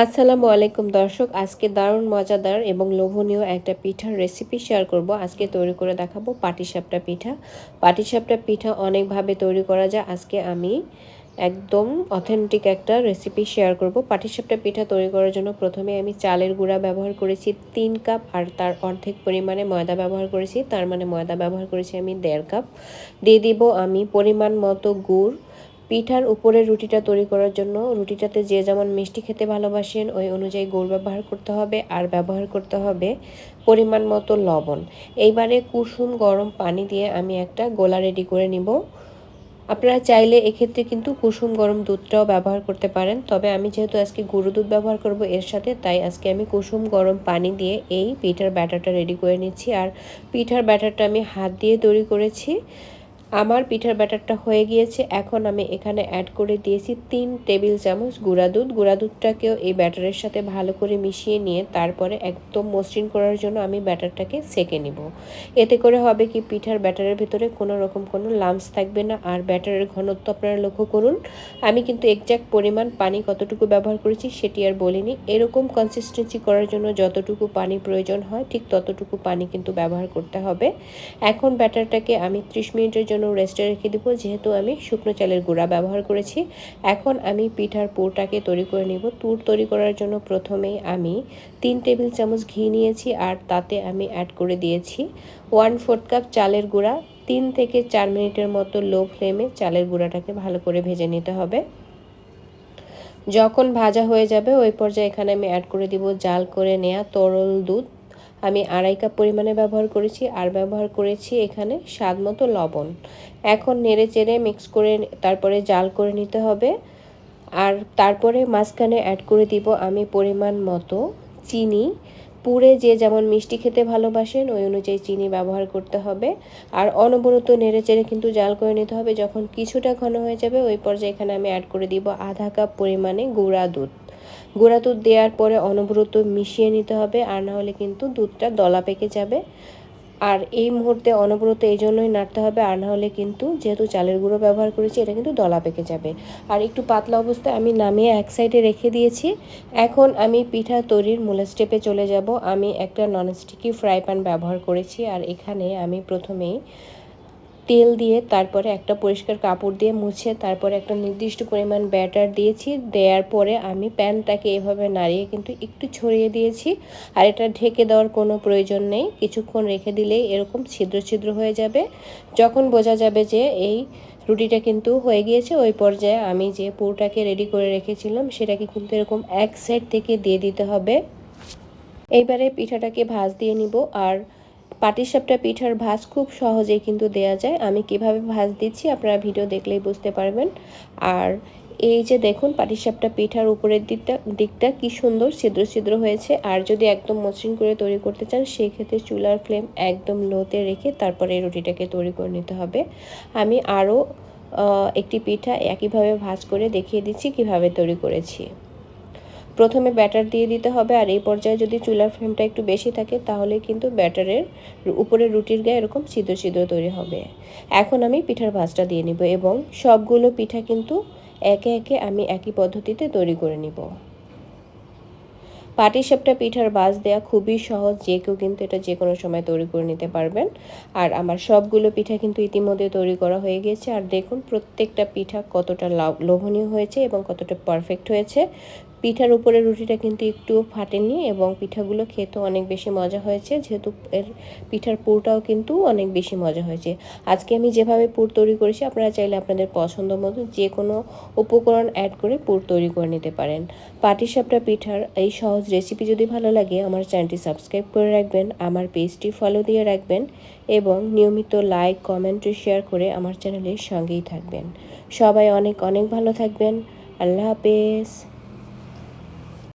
আসসালামু আলাইকুম দর্শক, আজকে দারুণ মজাদার এবং লোভনীয় একটা পিঠার রেসিপি শেয়ার করব। আজকে তৈরি করে দেখাবো পাটিসাপটা পিঠা। পাটিসাপটা পিঠা অনেকভাবে তৈরি করা যায়। আজকে আমি একদম অথেন্টিক একটা রেসিপি শেয়ার করব। পাটিসাপটা পিঠা তৈরি করার জন্য প্রথমে আমি চালের গুঁড়া ব্যবহার করেছি 3 কাপ, আর তার অর্ধেক পরিমাণে ময়দা ব্যবহার করেছি, তার মানে ময়দা ব্যবহার করেছি আমি 1.5 কাপ। দিয়ে দিব আমি পরিমাণ মতো গুড়। পিঠার উপরের রুটিটা তৈরি করার জন্য রুটিটাতে যে যেমন মিষ্টি খেতে ভালোবাসেন ওই অনুযায়ী গুড় ব্যবহার করতে হবে, আর ব্যবহার করতে হবে পরিমাণ মতো লবণ। এইবারে কুসুম গরম পানি দিয়ে আমি একটা গোলা রেডি করে নিব। আপনারা চাইলে এক্ষেত্রে কিন্তু কুসুম গরম দুধটাও ব্যবহার করতে পারেন, তবে আমি যেহেতু আজকে গুঁড়ো দুধ ব্যবহার করব এর সাথে, তাই আজকে আমি কুসুম গরম পানি দিয়ে এই পিঠার ব্যাটারটা রেডি করে নিচ্ছি। আর পিঠার ব্যাটারটা আমি হাত দিয়ে তৈরি করেছি। আমার পিঠার ব্যাটারটা হয়ে গিয়েছে। এখন আমি এখানে অ্যাড করে দিয়েছি 3 টেবিল চামচ গুঁড়া দুধ। গুঁড়া দুধটাকেও এই ব্যাটারের সাথে ভালো করে মিশিয়ে নিয়ে তারপরে একদম মসৃণ করার জন্য আমি ব্যাটারটাকে সেঁকে নিব। এতে করে হবে কি, পিঠার ব্যাটারের ভিতরে কোনো রকম কোনো লাম্পস থাকবে না। আর ব্যাটারের ঘনত্ব আপনারা লক্ষ্য করুন, আমি কিন্তু এক্স্যাক্ট পরিমাণ পানি কতটুকু ব্যবহার করেছি সেটি আর বলিনি। এরকম কনসিস্টেন্সি করার জন্য যতটুকু পানি প্রয়োজন হয় ঠিক ততটুকু পানি কিন্তু ব্যবহার করতে হবে। এখন ব্যাটারটাকে আমি 30 মিনিটের জন্য রেস্টে রেখে দেবো, যেহেতু আমি শুকনো চালের গুঁড়া ব্যবহার করেছি। এখন আমি পিঠার পুরটাকে তৈরি করে নিব। পুর তৈরি করার জন্য প্রথমেই আমি 3 টেবিল চামচ ঘি নিয়েছি, আর তাতে আমি অ্যাড করে দিয়েছি 1/4 কাপ চালের গুঁড়া। 3 থেকে 4 মিনিটের মতো লো ফ্লেমে চালের গুঁড়াটাকে ভালো করে ভেজে নিতে হবে। যখন ভাজা হয়ে যাবে ওই পর্যায়ে এখানে আমি অ্যাড করে দিব জাল করে নেওয়া তরল দুধ। আমি 2.5 কাপ পরিমাণে ব্যবহার করেছি, আর ব্যবহার করেছি এখানে স্বাদ মতো লবণ। এখন নেড়ে চেড়ে মিক্স করে তারপরে জাল করে নিতে হবে। আর তারপরে মাঝখানে অ্যাড করে দিব আমি পরিমাণ মতো চিনি। পুরে যে যেমন মিষ্টি খেতে ভালোবাসেন ওই অনুযায়ী চিনি ব্যবহার করতে হবে। আর অনবরত নেড়ে চেড়ে কিন্তু জাল করে নিতে হবে। যখন কিছুটা ঘন হয়ে যাবে ওই পর্যায়ে এখানে আমি অ্যাড করে দিব 1/2 কাপ পরিমাণে গুঁড়া দুধ। গুঁড়া দুধ দেওয়ার পরে অনবরত মিশিয়ে নিতে হবে, আর না হলে কিন্তু দুধটা দলা পেকে যাবে। আর এই মুহূর্তে অনবরত এই জন্যই নাড়তে হবে, আর না হলে কিন্তু যেহেতু চালের গুঁড়ো ব্যবহার করেছি এটা কিন্তু দলা পেকে যাবে। আর একটু পাতলা অবস্থায় আমি নামিয়ে এক সাইডে রেখে দিয়েছি। এখন আমি পিঠা তৈরির মূল স্টেপে চলে যাব। আমি একটা ননস্টিকি ফ্রাই প্যান ব্যবহার করেছি, আর এখানে আমি প্রথমেই তেল দিয়ে তারপরে একটা পরিষ্কার কাপড় দিয়ে মুছে তারপরে একটা নির্দিষ্ট পরিমাণ ব্যাটার দিয়েছি। দেওয়ার পরে আমি প্যানটাকে এভাবে নাড়িয়ে কিন্তু একটু ছড়িয়ে দিয়েছি। আর এটা ঢেকে দেওয়ার কোনো প্রয়োজন নেই, কিছুক্ষণ রেখে দিলেই এরকম ছিদ্র ছিদ্র হয়ে যাবে। যখন বোঝা যাবে যে এই রুটিটা কিন্তু হয়ে গিয়েছে ওই পর্যায়ে আমি যে পুরটাকে রেডি করে রেখেছিলাম সেটাকে কিন্তু এরকম এক সাইড থেকে দিয়ে দিতে হবে। এইবারে পিঠাটাকে ভাঁজ দিয়ে নিব। আর পাটিসাপটা পিঠার ভাঁজ খুব সহজেই কিন্তু দেয়া যায়। আমি কিভাবে ভাঁজ দিচ্ছি আপনারা ভিডিও দেখলেই বুঝতে পারবেন। আর এই যে দেখুন পাটিসাপটা পিঠার উপরের দিকটা কি সুন্দর ছিদ্র ছিদ্র হয়েছে। আর যদি একদম মসৃণ করে তৈরি করতে চান সেই ক্ষেত্রে চুলার ফ্লেম একদম লোতে রেখে তারপরে এই রুটিটাকে তৈরি করে নিতে হবে। আমি আরও একটি পিঠা একইভাবে ভাঁজ করে দেখিয়ে দিচ্ছি কিভাবে তৈরি করেছি। প্রথমে ব্যাটার দিয়ে দিতে হবে, আর এই পর্যায়ে যদি চুলার ফ্লেমটা একটু বেশি থাকে তাহলে কিন্তু ব্যাটারের উপরে রুটির গায়ে এরকম ছিদ্র ছিদ্র তৈরি হবে। এখন আমি পিঠার ভাঁজটা দিয়ে নিব এবং সবগুলো পিঠা কিন্তু একে একে আমি একই পদ্ধতিতে তৈরি করে নিব। পাটিসাপটা পিঠার ভাঁজ দেওয়া খুবই সহজ, যে কেউ কিন্তু এটা যে কোনো সময় তৈরি করে নিতে পারবেন। আর আমার সবগুলো পিঠা কিন্তু ইতিমধ্যে তৈরি করা হয়ে গেছে। আর দেখুন প্রত্যেকটা পিঠা কতটা লোভনীয় হয়েছে এবং কতটা পারফেক্ট হয়েছে। পিঠার উপরে রুটিটা কিন্তু একটুও ফাটেনি এবং পিঠাগুলো খেতেও অনেক বেশি মজা হয়েছে, যেহেতু এর পিঠার পুরটাও কিন্তু অনেক বেশি মজা হয়েছে। আজকে আমি যেভাবে পুর তৈরি করেছি আপনারা চাইলে আপনাদের পছন্দ মতো যে কোনো উপকরণ অ্যাড করে পুর তৈরি করে নিতে পারেন। পাটিসাপটা পিঠার এই সহজ রেসিপি যদি ভালো লাগে আমার চ্যানেলটি সাবস্ক্রাইব করে রাখবেন, আমার পেজটি ফলো দিয়ে রাখবেন এবং নিয়মিত লাইক কমেন্ট ও শেয়ার করে আমার চ্যানেলের সঙ্গেই থাকবেন। সবাই অনেক অনেক ভালো থাকবেন। আল্লাহ হাফেজ।